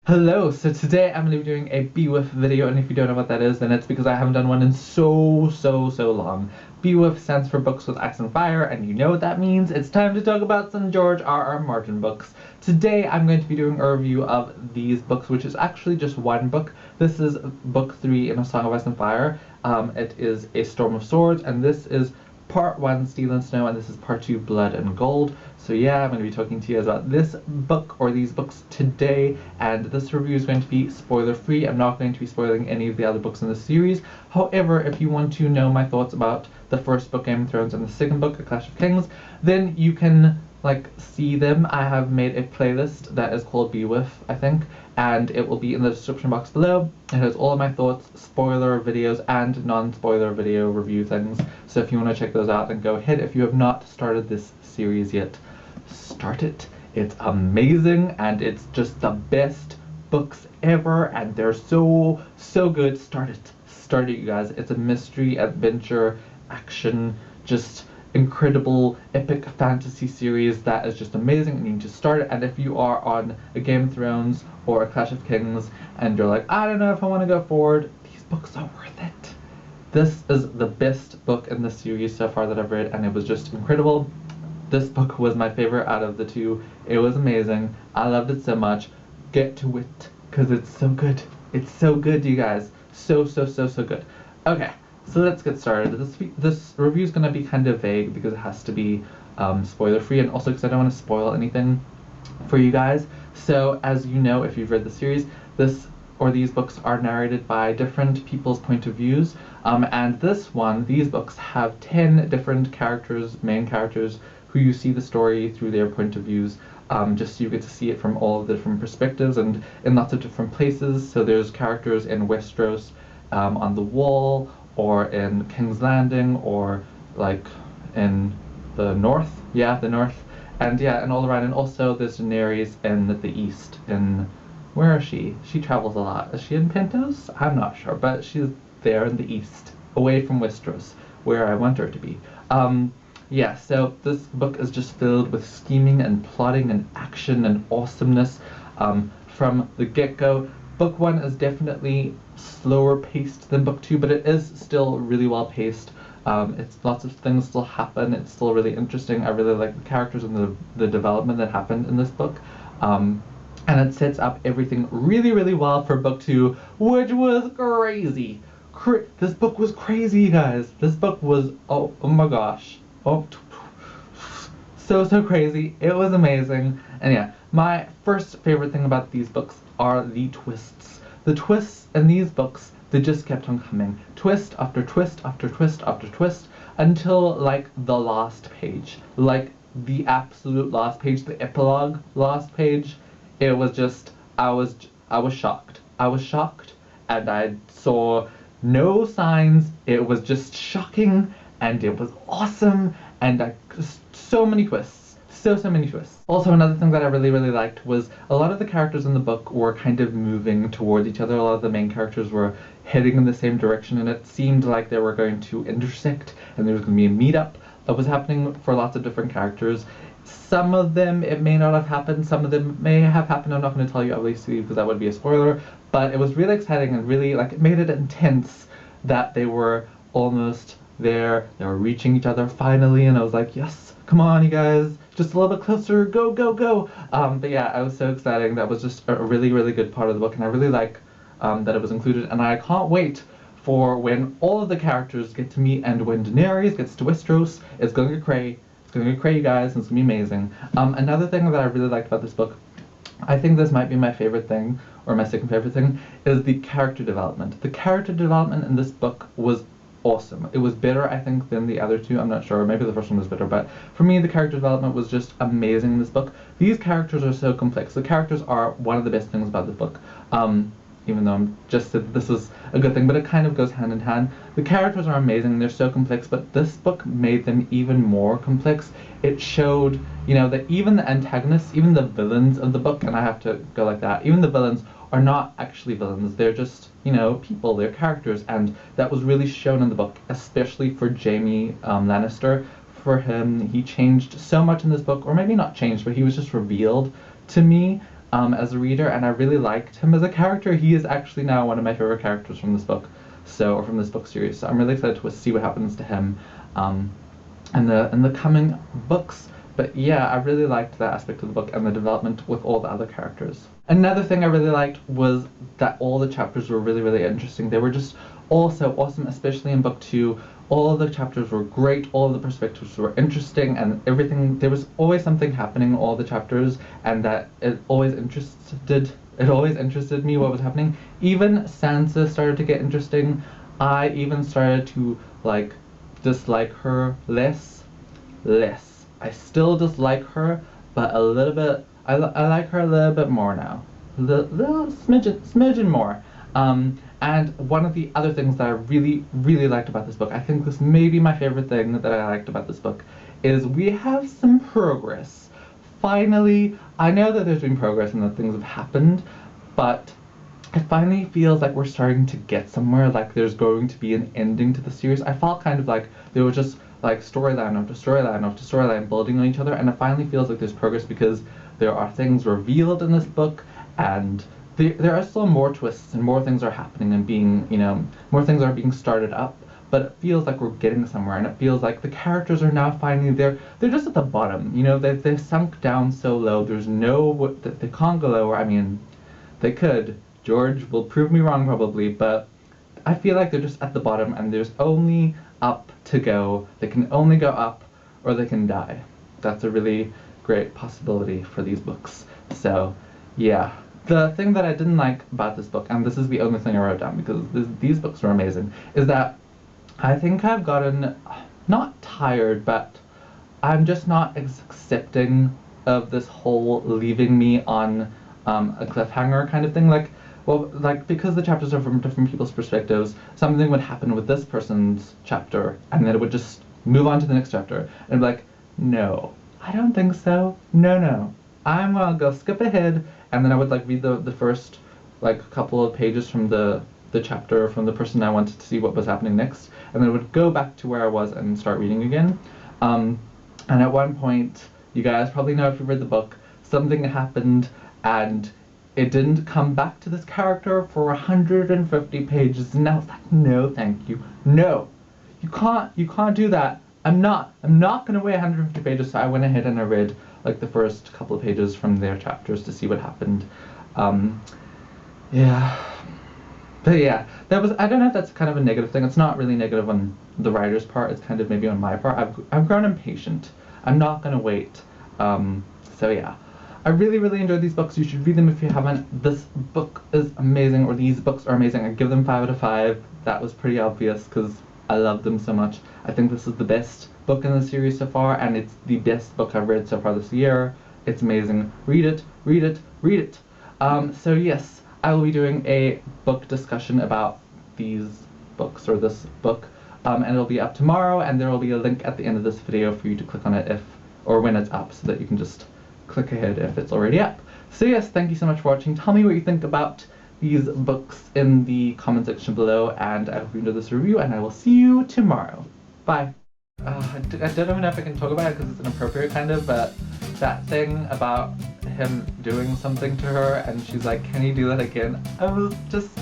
Hello, so today I'm going to be doing a B.W.I.F video, and if you don't know what that is, then it's because I haven't done one in so long. B.W.I.F stands for Books with Axe and Fire, and you know what that means. It's time to talk about some George R.R. Martin books. Today I'm going to be doing a review of these books, which is actually just one book. This is book 3 in A Song of Ice and Fire. It is A Storm of Swords, and this is part 1, Steel and Snow, and this is part 2, Blood and Gold. So yeah, I'm going to be talking to you about this book, or these books, today, and this review is going to be spoiler-free. I'm not going to be spoiling any of the other books in the series. However, if you want to know my thoughts about the first book, Game of Thrones, and the second book, A Clash of Kings, then you can, see them. I have made a playlist that is called B.W.I.F, I think, and it will be in the description box below. It has all of my thoughts, spoiler videos, and non-spoiler video review things. So if you want to check those out, then go ahead. If you have not started this series yet, start it. It's amazing, and it's just the best books ever, and they're so good. Start it, you guys. It's a mystery, adventure, action, just incredible epic fantasy series that is just amazing. You need to start it. And if you are on a Game of Thrones or a Clash of Kings and you're like, I don't know if I want to go forward, these books are worth it. This is the best book in the series so far that I've read, and it was just incredible. This book was my favorite out of the two. It was amazing. I loved it so much. Get to it, because it's so good. It's so good, you guys. So good. Okay, so let's get started. This review is going to be kind of vague because it has to be spoiler-free, and also because I don't want to spoil anything for you guys. So, as you know, if you've read the series, these books are narrated by different people's point of views, and these books have 10 different characters, main characters, who you see the story through their point of views, just so you get to see it from all of the different perspectives and in lots of different places. So there's characters in Westeros, on the Wall, or in King's Landing, or in the North, the North, and all around. And also there's Daenerys in the East, where is she? She travels a lot. Is she in Pentos? I'm not sure, but she's there in the East, away from Westeros, where I want her to be. Yeah, so this book is just filled with scheming and plotting and action and awesomeness from the get-go. Book 1 is definitely slower paced than book 2, but it is still really well paced. It's lots of things still happen. It's still really interesting. I really like the characters and the development that happened in this book. And it sets up everything really well for book 2, which was crazy. This book was crazy, you guys. This book was, oh my gosh. So crazy. It was amazing. And yeah, my first favorite thing about these books are the twists. The twists in these books, they just kept on coming. Twist after twist after twist after twist, until the last page. The absolute last page, the epilogue last page. It was just, I was shocked. I was shocked, and I saw no signs. It was just shocking, and it was awesome, and so many twists. So many twists. Also, another thing that I really liked was a lot of the characters in the book were kind of moving towards each other. A lot of the main characters were heading in the same direction, and it seemed like they were going to intersect, and there was going to be a meetup that was happening for lots of different characters. Some of them, it may not have happened. Some of them may have happened. I'm not going to tell you, obviously, because that would be a spoiler. But it was really exciting, and really, it made it intense that they were almost there. They were reaching each other finally, and I was like, yes, come on, you guys, just a little bit closer, go. But yeah, I was so excited. That was just a really good part of the book, and I really like that it was included, and I can't wait for when all of the characters get to meet, and when Daenerys gets to Westeros. It's gonna get cray. It's gonna get cray, you guys, and it's gonna be amazing. Another thing that I really liked about this book, I think this might be my favorite thing, or my second favorite thing, is the character development. The character development in this book was awesome. It was better, I think, than the other two. I'm not sure. Maybe the first one was better, but for me, the character development was just amazing in this book. These characters are so complex. The characters are one of the best things about this book. Even though I'm just said this was a good thing, but it kind of goes hand in hand. The characters are amazing. They're so complex, but this book made them even more complex. It showed, that even the antagonists, even the villains of the book, and I have to go like that, even the villains are not actually villains. They're just, people, they're characters, and that was really shown in the book, especially for Jaime Lannister. For him, he changed so much in this book, or maybe not changed, but he was just revealed to me as a reader, and I really liked him as a character. He is actually now one of my favorite characters from this book, or from this book series. So I'm really excited to see what happens to him in the coming books. But yeah, I really liked that aspect of the book and the development with all the other characters. Another thing I really liked was that all the chapters were really, really interesting. They were just all so awesome, especially in book 2. All of the chapters were great, all of the perspectives were interesting, and everything, there was always something happening in all the chapters, and that it always interested me what was happening. Even Sansa started to get interesting. I even started to dislike her less. I still dislike her, but a little bit. I like her a little bit more now, little smidgen more. And one of the other things that I really, really liked about this book, I think this may be my favorite thing that I liked about this book, is we have some progress. Finally, I know that there's been progress and that things have happened, but it finally feels like we're starting to get somewhere, like there's going to be an ending to the series. I felt kind of like there was just storyline after storyline after storyline building on each other, and it finally feels like there's progress because there are things revealed in this book, and there are still more twists and more things are happening and being, more things are being started up, but it feels like we're getting somewhere, and it feels like the characters are now finally they're just at the bottom, they've sunk down so low, they can't go lower. I mean, they could. George will prove me wrong probably, but I feel like they're just at the bottom and there's only up to go. They can only go up or they can die. That's a really great possibility for these books. So, yeah. The thing that I didn't like about this book, and this is the only thing I wrote down because these books are amazing, is that I think I've gotten, not tired, but I'm just not accepting of this whole leaving me on a cliffhanger kind of thing. Because the chapters are from different people's perspectives, something would happen with this person's chapter, and then it would just move on to the next chapter. And I'd be like, no, I don't think so. No. I'm gonna go skip ahead, and then I would read the first couple of pages from the chapter from the person I wanted to see what was happening next, and then I would go back to where I was and start reading again. And at one point, you guys probably know if you read the book, something happened, and it didn't come back to this character for 150 pages, and I was like, no, thank you. No, you can't do that. I'm not gonna wait 150 pages, so I went ahead and I read the first couple of pages from their chapters to see what happened. Yeah. But yeah, I don't know if that's kind of a negative thing. It's not really negative on the writer's part, it's kind of maybe on my part. I've grown impatient. I'm not gonna wait. So yeah. I really, really enjoyed these books. You should read them if you haven't. This book is amazing, or these books are amazing. I give them 5 out of 5. That was pretty obvious because I love them so much. I think this is the best book in the series so far, and it's the best book I've read so far this year. It's amazing. Read it, read it, read it. So yes, I will be doing a book discussion about these books, or this book, and it'll be up tomorrow, and there will be a link at the end of this video for you to click on it when it's up, so that you can just click ahead if it's already up. So yes, thank you so much for watching. Tell me what you think about these books in the comment section below, and I hope you enjoyed this review, and I will see you tomorrow. Bye. I don't even know if I can talk about it because it's inappropriate kind of, but that thing about him doing something to her and she's like, can you do that again? I was just